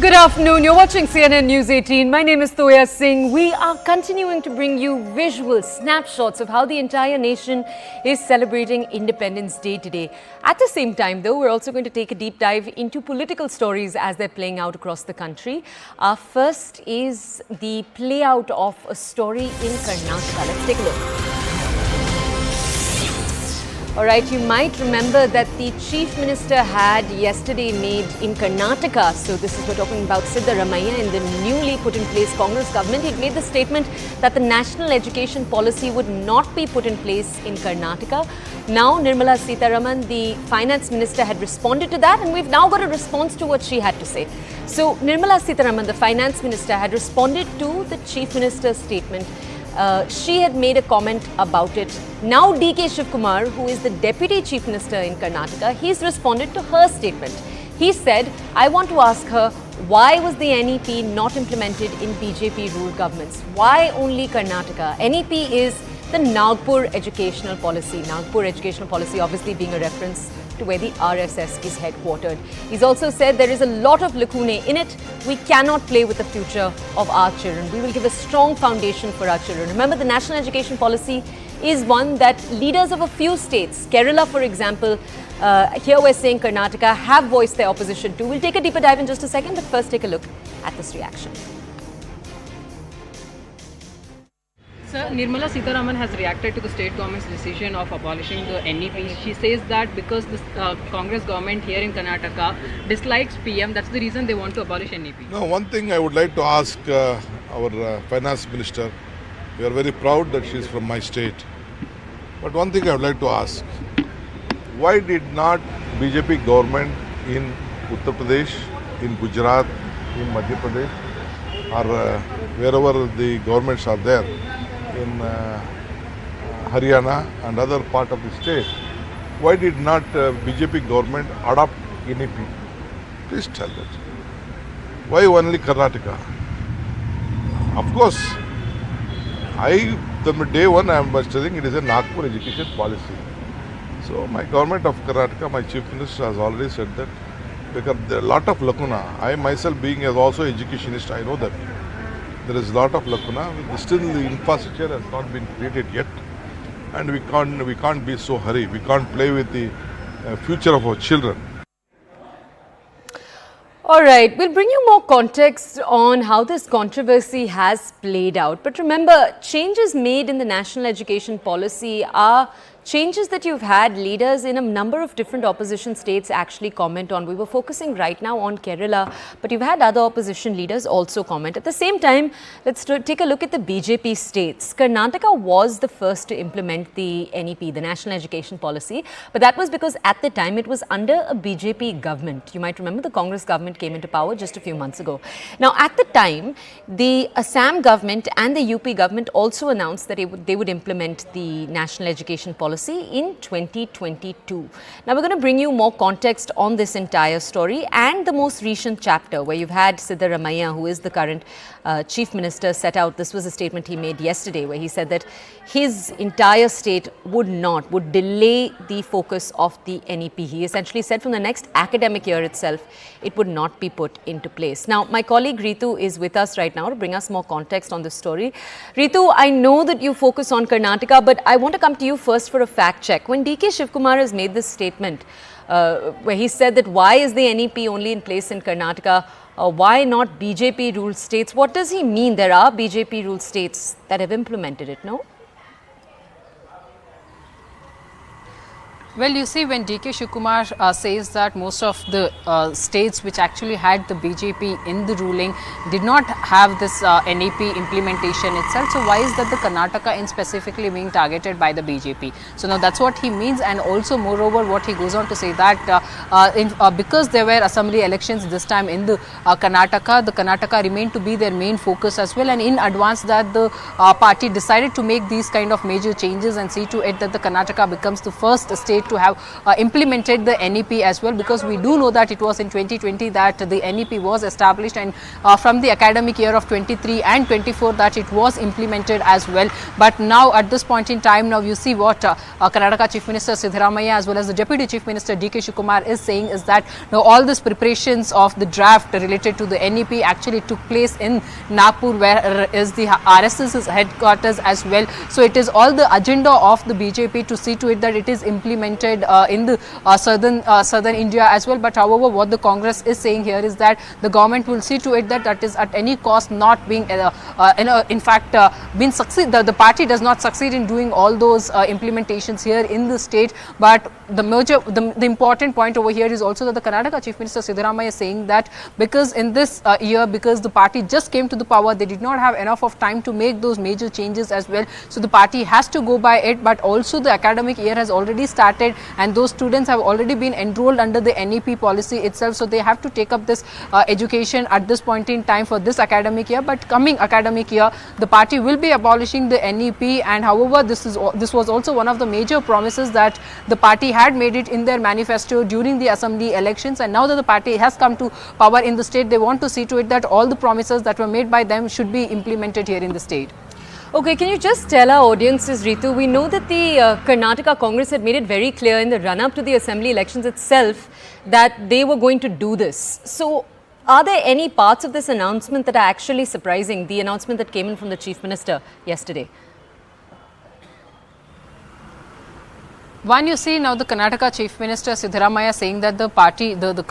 Good afternoon. You're watching CNN News 18. My name is Toya Singh. We are continuing to bring you visual snapshots of how the entire nation is celebrating Independence Day today. At the same time, though, we're also going to take a deep dive into political stories as they're playing out across the country. Our first is the play out of a story in Karnataka. Let's take a look. All right, you might remember that the Chief Minister had yesterday made in Karnataka, so this is we're talking about Siddaramaiah in the newly put in place Congress government. He'd made the statement that the national education policy would not be put in place in Karnataka. Now, Nirmala Sitharaman, the finance minister, had responded to that, and we've now got a response to what she had to say. So, Nirmala Sitharaman, the finance minister, had responded to the Chief Minister's statement. She had made a comment about it. Now DK Shivakumar, who is the Deputy Chief Minister in Karnataka, he's responded to her statement. He said, I want to ask her, why was the NEP not implemented in BJP ruled governments? Why only Karnataka? NEP is the Nagpur Educational Policy. Nagpur Educational Policy obviously being a reference to where the RSS is headquartered. He's also said there is a lot of lacunae in it. We cannot play with the future of our children. We will give a strong foundation for our children. Remember, the national education policy is one that leaders of a few states, Kerala for example, here we're saying Karnataka, have voiced their opposition to. We'll take a deeper dive in just a second, but first take a look at this reaction. Sir, Nirmala Sitharaman has reacted to the state government's decision of abolishing the NEP. She says that because the Congress government here in Karnataka dislikes PM, that's the reason they want to abolish NEP. No, one thing I would like to ask our finance minister, we are very proud that she is from my state. But one thing I would like to ask, why did not BJP government in Uttar Pradesh, in Gujarat, in Madhya Pradesh, or wherever the governments are there, in Haryana and other part of the state, why did not BJP government adopt NEP? Please tell that. Why only Karnataka? Of course, from day one I am telling it is a Nagpur education policy. So my government of Karnataka, my chief minister has already said that because there are a lot of lacuna. I myself being as also educationist, I know that there is a lot of lacuna. Still the infrastructure has not been created yet, and we can't be so hurry. We can't play with the future of our children. All right, we'll bring you more context on how this controversy has played out. But remember, changes made in the national education policy are changes that you've had leaders in a number of different opposition states actually comment on. We were focusing right now on Kerala, but you've had other opposition leaders also comment. At the same time, let's take a look at the BJP states. Karnataka was the first to implement the NEP, the National Education Policy, but that was because at the time it was under a BJP government. You might remember the Congress government came into power just a few months ago. Now, at the time, the Assam government and the UP government also announced that they would implement the National Education Policy in 2022. Now, we're going to bring you more context on this entire story and the most recent chapter where you've had Siddaramaiah, who is the current chief minister, set out. This was a statement he made yesterday where he said that his entire state would delay the focus of the NEP. He essentially said from the next academic year itself, it would not be put into place. Now, my colleague Ritu is with us right now to bring us more context on this story. Ritu, I know that you focus on Karnataka, but I want to come to you first for a fact check. When DK Shivakumar has made this statement, where he said that why is the NEP only in place in Karnataka, why not BJP ruled states? What does he mean? There are BJP ruled states that have implemented it, no? Well, you see, when DK Shivakumar says that most of the states which actually had the BJP in the ruling did not have this NEP implementation itself. So why is that the Karnataka in specifically being targeted by the BJP? So now that's what he means, and also moreover what he goes on to say that because there were assembly elections this time in the Karnataka remained to be their main focus as well, and in advance that the party decided to make these kind of major changes and see to it that the Karnataka becomes the first state state to have implemented the NEP as well, because we do know that it was in 2020 that the NEP was established, and from the academic year of 23 and 24 that it was implemented as well. But now at this point in time, now you see what Karnataka Chief Minister Siddaramaiah as well as the Deputy Chief Minister DK Shivakumar is saying is that now all these preparations of the draft related to the NEP actually took place in Nagpur, where is the RSS's headquarters as well. So it is all the agenda of the BJP to see to it that it is implemented in the southern India as well. But however, what the Congress is saying here is that the government will see to it that that is at any cost not being in fact been succeed. The party does not succeed in doing all those implementations here in the state. But the important point over here is also that the Karnataka Chief Minister Siddaramaiah is saying that because in this year, because the party just came to the power, they did not have enough of time to make those major changes as well. So the party has to go by it, but also the academic year has already started and those students have already been enrolled under the NEP policy itself. So they have to take up this education at this point in time for this academic year. But coming academic year, the party will be abolishing the NEP, and however, this was also one of the major promises that the party had made it in their manifesto during the assembly elections. And now that the party has come to power in the state, they want to see to it that all the promises that were made by them should be implemented here in the state. Okay, can you just tell our audiences, Ritu, we know that the Karnataka Congress had made it very clear in the run-up to the assembly elections itself that they were going to do this. So, are there any parts of this announcement that are actually surprising, the announcement that came in from the Chief Minister yesterday? One, you see now the Karnataka Chief Minister Siddaramaiah saying that the party, the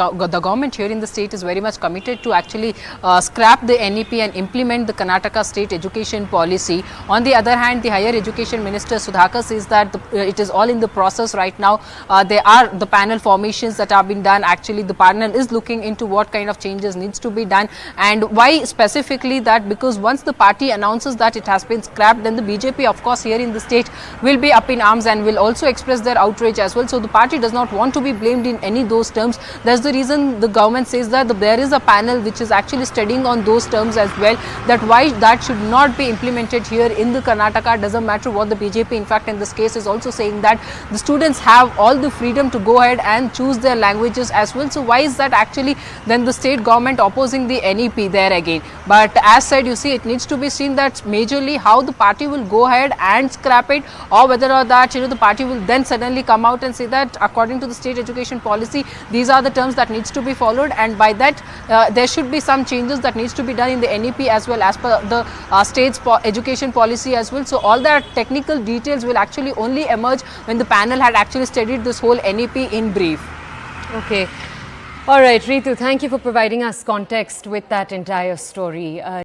government here in the state is very much committed to actually scrap the NEP and implement the Karnataka state education policy. On the other hand, the Higher Education Minister Sudhakar says that it is all in the process right now. There are the panel formations that have been done. Actually, the panel is looking into what kind of changes needs to be done, and why specifically that, because once the party announces that it has been scrapped, then the BJP, of course, here in the state will be up in arms and will also express their outrage as well. So the party does not want to be blamed in any those terms. That's the reason the government says that there is a panel which is actually studying on those terms as well, that why that should not be implemented here in the Karnataka. Doesn't matter what the BJP, in fact in this case, is also saying that the students have all the freedom to go ahead and choose their languages as well. So why is that actually then the state government opposing the NEP there again? But as said, you see, it needs to be seen that majorly how the party will go ahead and scrap it, or whether or that the party will then suddenly come out and say that according to the state education policy, these are the terms that needs to be followed, and by that there should be some changes that needs to be done in the NEP as well as per the state's education policy as well. So all that technical details will actually only emerge when the panel had actually studied this whole NEP in brief. Okay. All right, Ritu, thank you for providing us context with that entire story.